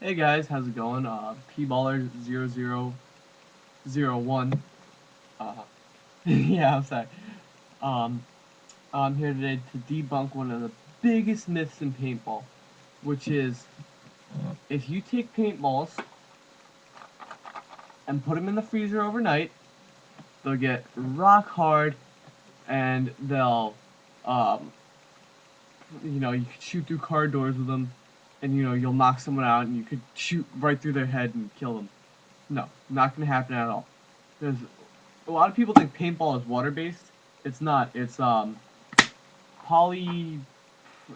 Hey guys, how's it going? Pballer0001. Uh, yeah, I'm sorry. Um, I'm here today to debunk one of the biggest myths in paintball, which is if you take paintballs and put them in the freezer overnight, they'll get rock hard and they'll, um, you could shoot through car doors with them, and you'll knock someone out and you could shoot right through their head and kill them. No, not gonna happen at all. There's a lot of people think paintball is water based. It's not. It's poly.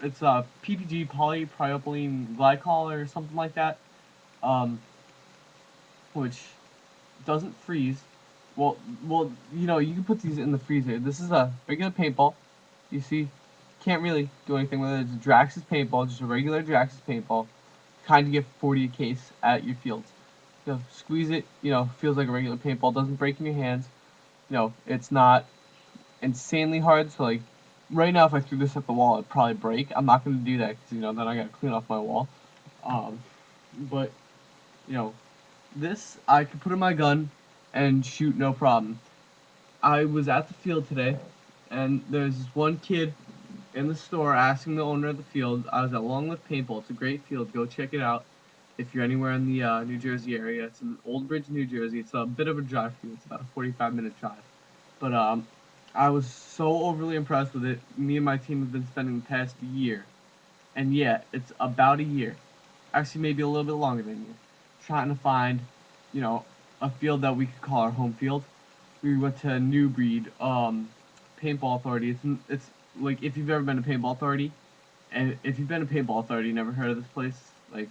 It's PPG, polypropylene glycol or something like that. Um, which doesn't freeze. Well, you can put these in the freezer. This is a regular paintball. You see, can't really do anything with it. It's a Drax's paintball, just a regular Drax's paintball. Kind of get 40 a case at your fields. Squeeze it. Feels like a regular paintball. Doesn't break in your hands. It's not insanely hard. So like right now, if I threw this at the wall, it'd probably break. I'm not gonna do that because then I gotta clean off my wall. But you know this I could put in my gun and shoot no problem. I was at the field today, and there's this one kid in the store asking the owner of the field. I was at Longlift Paintball. It's a great field. Go check it out if you're anywhere in the New Jersey area. It's in Old Bridge, New Jersey. It's a bit of a drive for you. It's about a 45-minute drive. But I was so overly impressed with it. Me and my team have been spending the past year, and yeah, it's about a year, actually maybe a little bit longer than a year, trying to find, you know, a field that we could call our home field. We went to New Breed, Paintball Authority. It's like if you've ever been to Paintball Authority, and if you've been to Paintball Authority, never heard of this place, like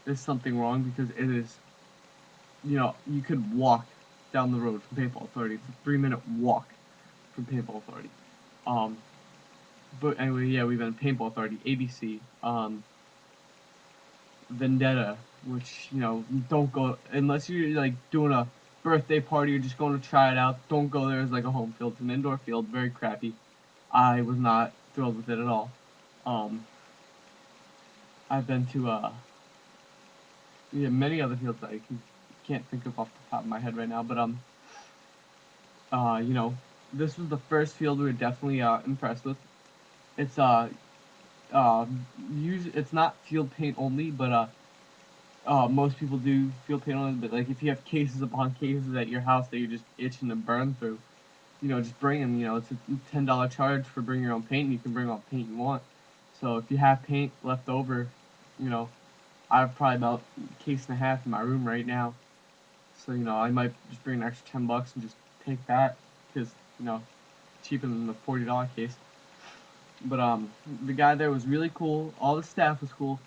there's something wrong because it is, you could walk down the road from Paintball Authority. It's a 3-minute walk from Paintball Authority. Um, but anyway, yeah, we've been Paintball Authority, ABC, Vendetta, which don't go unless you're like doing a birthday party or just going to try it out. Don't go there as like a home field. It's an indoor field, very crappy. I was not thrilled with it at all. Um, I've been to many other fields that can't think of off the top of my head right now, but uh, you know, this was the first field we were definitely impressed with. It's it's not field paint only, but most people do field paint only. But like if you have cases upon cases at your house that you're just itching to burn through, just bring them. It's a $10 charge for bring your own paint, and you can bring all the paint you want. So if you have paint left over, you know, I have probably about a case and a half in my room right now. So I might just bring an extra $10 and just take that because cheaper than the $40 case. But the guy there was really cool. All the staff was cool.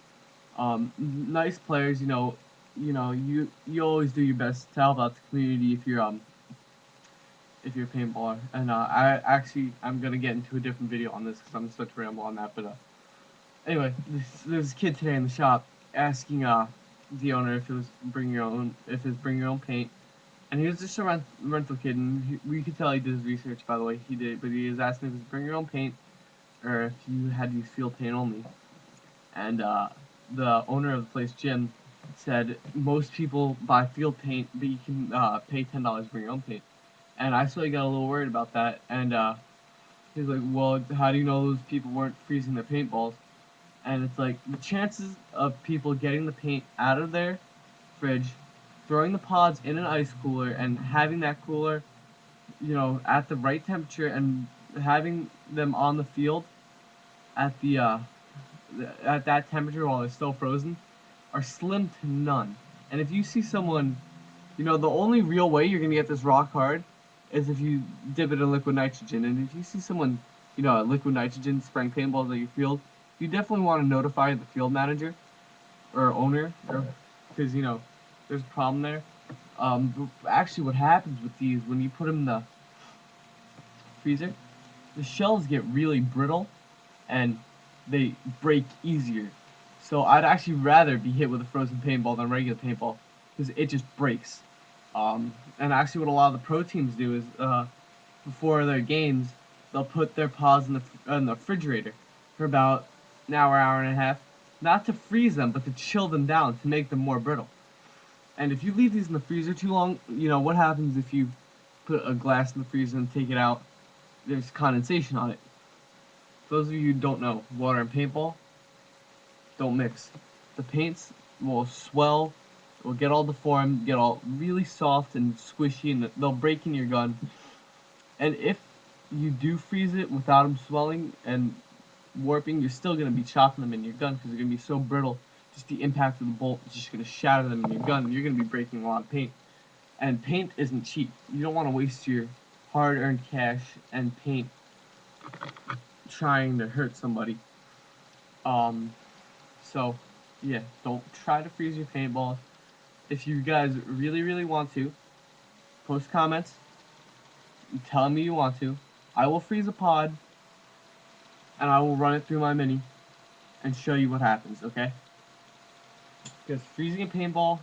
Nice players. You always do your best to help out the community if you're a paintballer. And I'm gonna get into a different video on this because I'm such a ramble on that. But anyway, there's a kid today in the shop asking the owner if it's bring your own paint. And he was just a rental kid, and we could tell he did his research. By the way, he did, but he was asking if it's bring your own paint or if you had to use field paint only. And the owner of the place, Jim, said most people buy field paint, but you can pay $10 to bring your own paint. And I sort of got a little worried about that. And he's like, "Well, how do you know those people weren't freezing their paintballs?" And it's like the chances of people getting the paint out of their fridge, throwing the pods in an ice cooler, and having that cooler, at the right temperature, and having them on the field at the at that temperature while they're still frozen are slim to none. And if you see someone, the only real way you're gonna get this rock hard is if you dip it in liquid nitrogen. And if you see someone, at liquid nitrogen spraying paintballs at your field, you definitely want to notify the field manager or owner, or because there's a problem there. But actually, what happens with these when you put them in the freezer, the shells get really brittle and they break easier. So I'd actually rather be hit with a frozen paintball than a regular paintball because it just breaks. And actually, what a lot of the pro teams do is before their games, they'll put their pods in the refrigerator for about an hour, hour and a half, not to freeze them, but to chill them down to make them more brittle. And if you leave these in the freezer too long, what happens if you put a glass in the freezer and take it out? There's condensation on it. For those of you who don't know, water and paintball don't mix. The paints will swell, will get all deformed, get all really soft and squishy, and they'll break in your gun. And if you do freeze it without them swelling and warping, you're still going to be chopping them in your gun because they're going to be so brittle. Just the impact of the bolt is just going to shatter them in your gun, and you're going to be breaking a lot of paint. And paint isn't cheap. You don't want to waste your hard-earned cash and paint trying to hurt somebody. So, yeah, don't try to freeze your paintballs. If you guys really, really want to, post comments, tell me you want to. I will freeze a pod, and I will run it through my mini and show you what happens, okay? Because freezing a paintball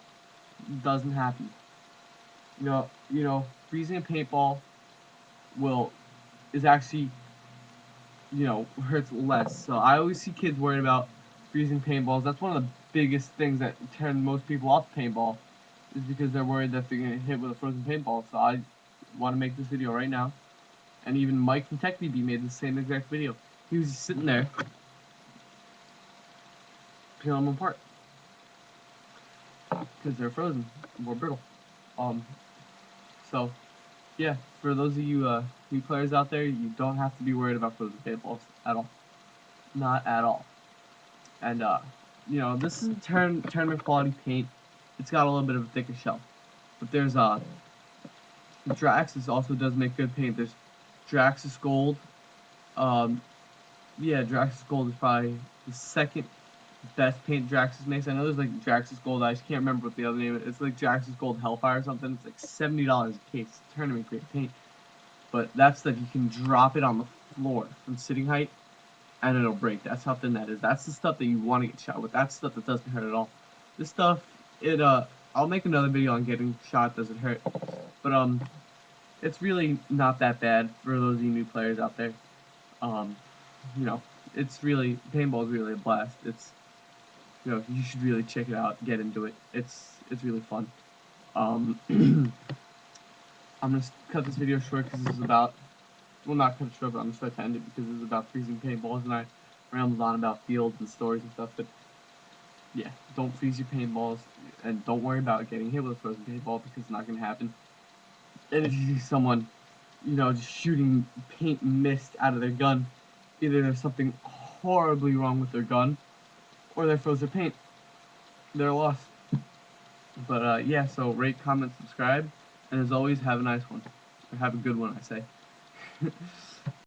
doesn't happen. Freezing a paintball is actually, hurts less. So I always see kids worried about freezing paintballs. That's one of the biggest things that turn most people off paintball, is because they're worried that they're gonna get hit with a frozen paintball. So I want to make this video right now. And even Mike from TechBB made the same exact video. He was just sitting there, peeling them apart because they're frozen, more brittle. So yeah, for those of you new players out there, you don't have to be worried about frozen paintballs at all. Not at all. And this is tournament quality paint. It's got a little bit of a thicker shell. But there's Draxxus also does make good paint. There's Draxxus Gold. Draxxus Gold is probably the second best paint Draxxus makes. I know there's like Draxxus Gold. I just can't remember what the other name is. It's like Draxxus Gold Hellfire or something. It's like $70 a case. It's tournament grade paint. But that's that you can drop it on the floor from sitting height and it'll break. That's how thin that is. That's the stuff that you want to get shot with. That's stuff that doesn't hurt at all. This stuff, I'll make another video on getting shot. Does it hurt? But it's really not that bad for those of you new players out there. It's really, paintball is really a blast. It's, you should really check it out, get into it. It's really fun. I'm gonna cut this video short because this is about, well, not cut it short, but I'm gonna start to end it because this is about freezing paintballs, and I rambled on about fields and stories and stuff. But yeah, don't freeze your paintballs, and don't worry about getting hit with a frozen paintball because it's not gonna happen. And if you see someone, just shooting paint mist out of their gun, either there's something horribly wrong with their gun, or they froze their paint. They're lost. But yeah, so rate, comment, subscribe, and as always, have a nice one. Or have a good one, I say.